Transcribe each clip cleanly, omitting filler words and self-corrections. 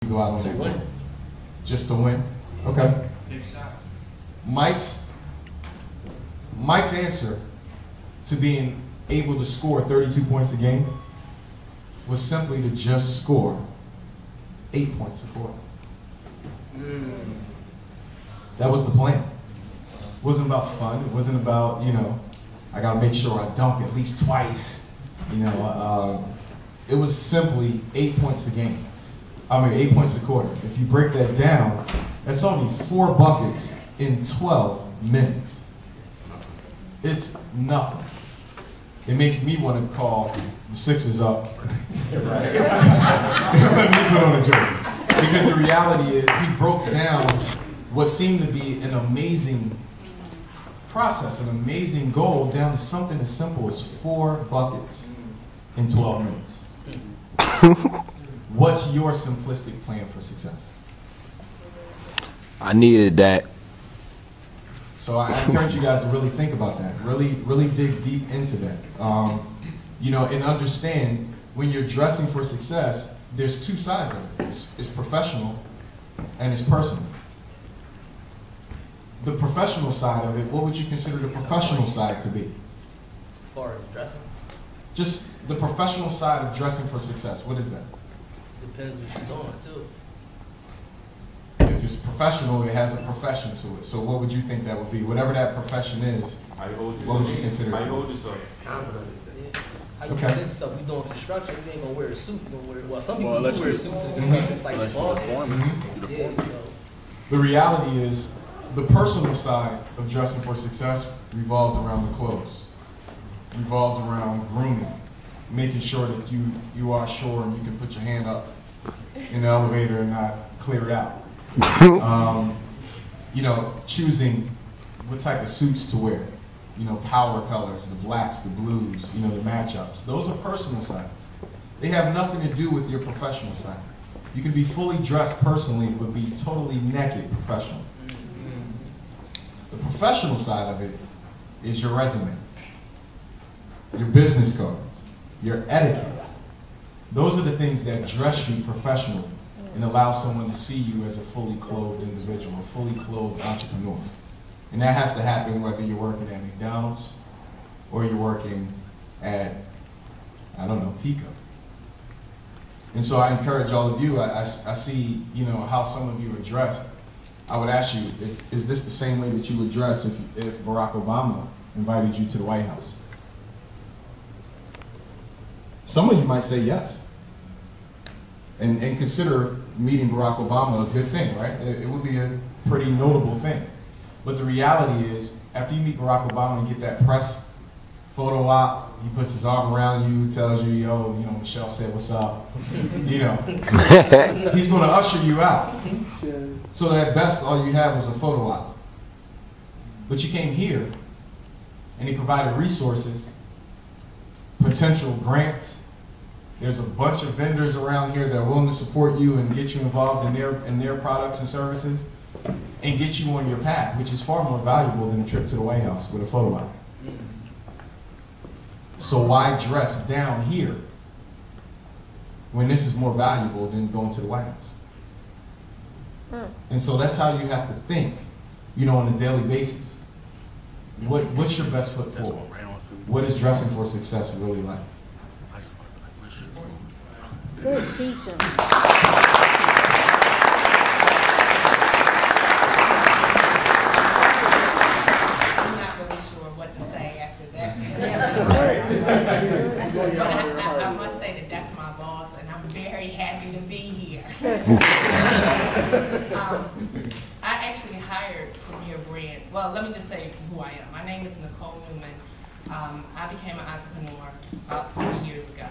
You go out on that win. Just to win? Okay. Take shots. Mike's answer to being able to score 32 points a game was simply to just score 8 points a quarter. That was the plan. It wasn't about fun. It wasn't about, I got to make sure I dunk at least twice. It was simply 8 points a game. 8 points a quarter. If you break that down, that's only 4 buckets in 12 minutes. It's nothing. It makes me want to call the Sixers up. Let me put on a jersey. Because the reality is he broke down what seemed to be an amazing process, an amazing goal, down to something as simple as 4 buckets in 12 minutes. What's your simplistic plan for success? I needed that. So I encourage you guys to really think about that. Really dig deep into that. And understand when you're dressing for success, there's 2 sides of it. It's professional and it's personal. The professional side of it, what would you consider the professional side to be? As far as dressing? Just the professional side of dressing for success. What is that? Depends what you're doing, too. If it's professional, it has a profession to it. So what would you think that would be? Whatever that profession is, what would you consider it? How you hold yourself? Confidence. How you Okay. present yourself? You doing construction, you ain't gonna wear a suit. You gonna wear, some people do wear a suit to the construction. It's like the boss. Yeah, The reality is, the personal side of dressing for success revolves around the clothes. Revolves around grooming, making sure that you are sure and you can put your hand up in the elevator and not clear it out. Choosing what type of suits to wear, power colors, the blacks, the blues, the matchups. Those are personal sides. They have nothing to do with your professional side. You can be fully dressed personally, but be totally naked professionally. The professional side of it is your resume, your business cards, your etiquette. Those are the things that dress you professionally and allow someone to see you as a fully clothed individual, a fully clothed entrepreneur. And that has to happen whether you're working at McDonald's or you're working at, Pico. And so I encourage all of you, I see, how some of you are dressed. I would ask you, is this the same way that you would dress if Barack Obama invited you to the White House? Some of you might say yes. And consider meeting Barack Obama a good thing, right? It would be a pretty notable thing. But the reality is, after you meet Barack Obama and get that press photo op, he puts his arm around you, tells you, Michelle said what's up. He's going to usher you out. So at best, all you have is a photo op. But you came here, and he provided resources, potential grants. There's a bunch of vendors around here that are willing to support you and get you involved in their products and services and get you on your path, which is far more valuable than a trip to the White House with a photo op. So why dress down here when this is more valuable than going to the White House? And so that's how you have to think, on a daily basis. What's your best foot forward? What is dressing for success really like? Good teacher. I'm not really sure what to say after that. But I must say that that's my boss, and I'm very happy to be here. I actually hired Premier Brand. Well, let me just say who I am. My name is Nicole Newman. I became an entrepreneur about 3 years ago.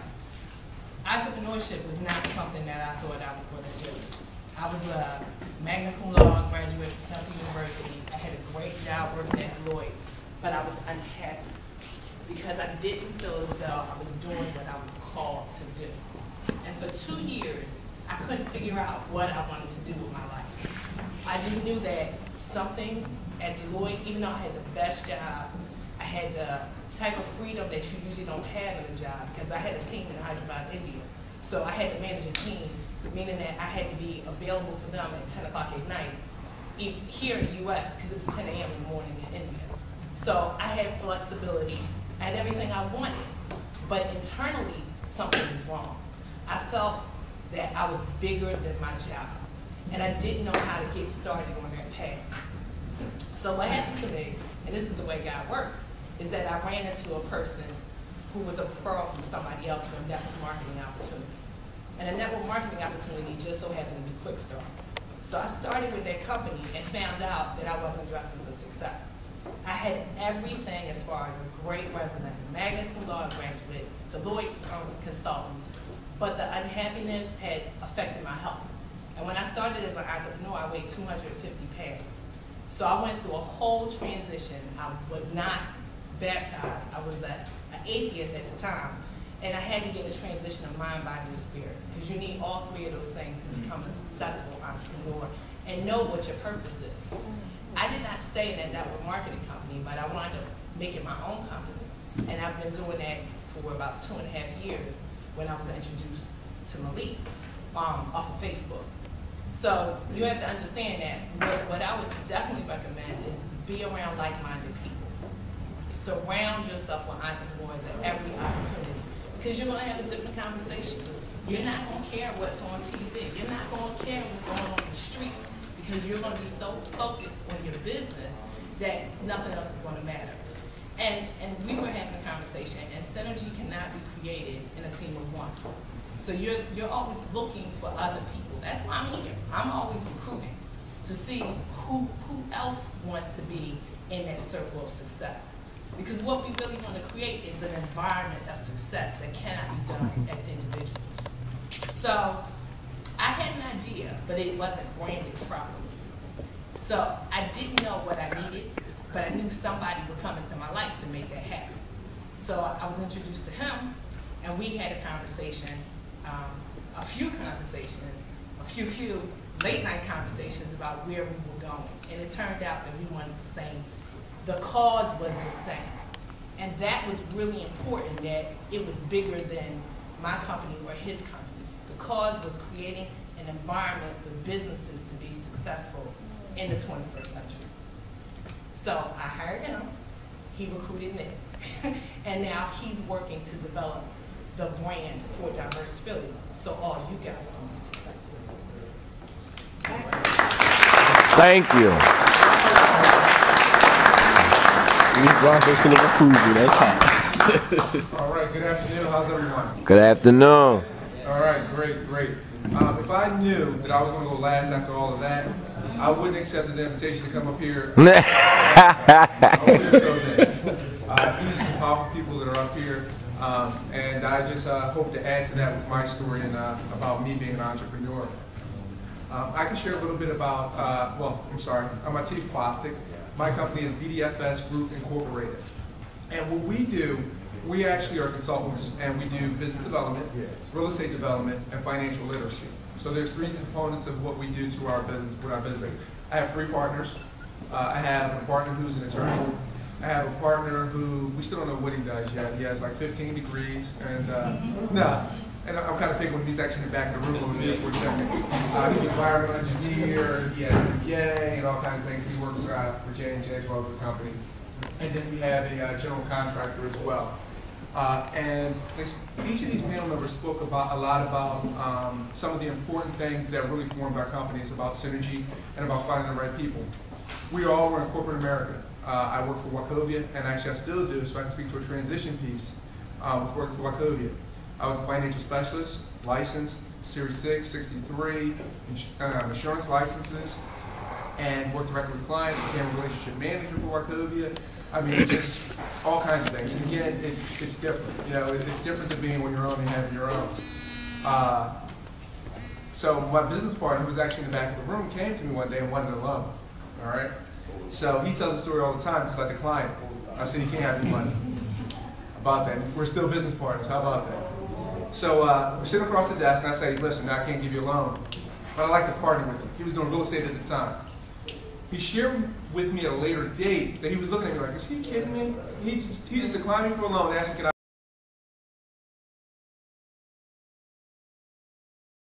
Entrepreneurship was not something that I thought I was going to do. I was a magna cum laude graduate from Temple University. I had a great job working at Deloitte, but I was unhappy because I didn't feel as though I was doing what I was called to do. And for 2 years, I couldn't figure out what I wanted to do with my life. I just knew that something at Deloitte, even though I had the best job, I had the type of freedom that you usually don't have in a job because I had a team in Hyderabad, India. So I had to manage a team meaning that I had to be available for them at 10 o'clock at night here in the U.S. because it was 10 a.m. in the morning in India. So I had flexibility, I had everything I wanted, but internally something was wrong. I felt that I was bigger than my job, and I didn't know how to get started on that path. So what happened to me, and this is the way God works, is that I ran into a person who was a referral from somebody else for a network marketing opportunity. And a network marketing opportunity just so happened to be Quick Start. So I started with that company and found out that I wasn't dressed for success. I had everything as far as a great resume, magna cum laude graduate, Deloitte consultant, but the unhappiness had affected my health. And when I started as an entrepreneur, I weighed 250 pounds. So I went through a whole transition. I was not baptized. I was an atheist at the time. And I had to get a transition of mind, body, and spirit. Because you need all three of those things to become a successful entrepreneur and know what your purpose is. I did not stay in that network marketing company, but I wanted to make it my own company. And I've been doing that for about 2.5 years when I was introduced to Malik off of Facebook. So you have to understand that what I would definitely recommend is be around like-minded people. Surround yourself with entrepreneurs at every opportunity, because you're going to have a different conversation. You're not going to care what's on TV. You're not going to care what's going on the street, because you're going to be so focused on your business that nothing else is going to matter. And we were having a conversation, and synergy cannot be created in a team of one. So you're always looking for other people. That's why I'm here. I'm always recruiting to see who else wants to be in that circle of success. Because what we really want to create is an environment of success that cannot be done as individuals. So I had an idea, but it wasn't branded properly. So I didn't know what I needed, but I knew somebody would come into my life to make that happen. So I was introduced to him, and we had a conversation, a few late night conversations about where we were going. And it turned out that we wanted the same. The cause was the same. And that was really important, that it was bigger than my company or his company. The cause was creating an environment for businesses to be successful in the 21st century. So I hired him, he recruited me, and now he's working to develop the brand for Diverse Philly, so all you guys can be successful. Thank you. BLANCO seal of approval, that's hot. All right, good afternoon. How's everyone? Good afternoon. All right, great. If I knew that I was going to go last after all of that, I wouldn't accept the invitation to come up here. I wouldn't go there. These are some powerful people that are up here, and I just hope to add to that with my story and about me being an entrepreneur. I can share a little bit about, I'm a chief plastic. My company is BDFS Group Incorporated. And what we do, we actually are consultants, and we do business development, real estate development, and financial literacy. So there's three components of what we do to our business, with our business. I have 3 partners. I have a partner who's an attorney. I have a partner who, we still don't know what he does yet. He has like 15 degrees, and and I'm kind of picking when he's actually in the back of the room over there for a second. He's an environmental engineer, he has an MBA, and all kinds of things. He works for J&J as well as the company. And then we have a general contractor as well. And each of these panel members spoke a lot about some of the important things that really formed our company. It's about synergy and about finding the right people. We all were in corporate America. I work for Wachovia, and actually I still do, so I can speak to a transition piece with working for Wachovia. I was a financial specialist, licensed, Series 6, 63, insurance licenses, and worked directly with clients, became a relationship manager for Wachovia. I mean, just all kinds of things. And again, it's different. You know, it's different than being on your own and having your own. So my business partner, who was actually in the back of the room, came to me one day and wanted a loan. All right. So he tells the story all the time because I declined it. I said, "You can't have any money." About that, we're still business partners. How about that? So we're sitting across the desk, and I say, "Listen, I can't give you a loan, but I'd like to partner with him." He was doing real estate at the time. He shared with me at a later date that he was looking at me like, "Is he kidding me? He just declined me for a loan and asked me, could I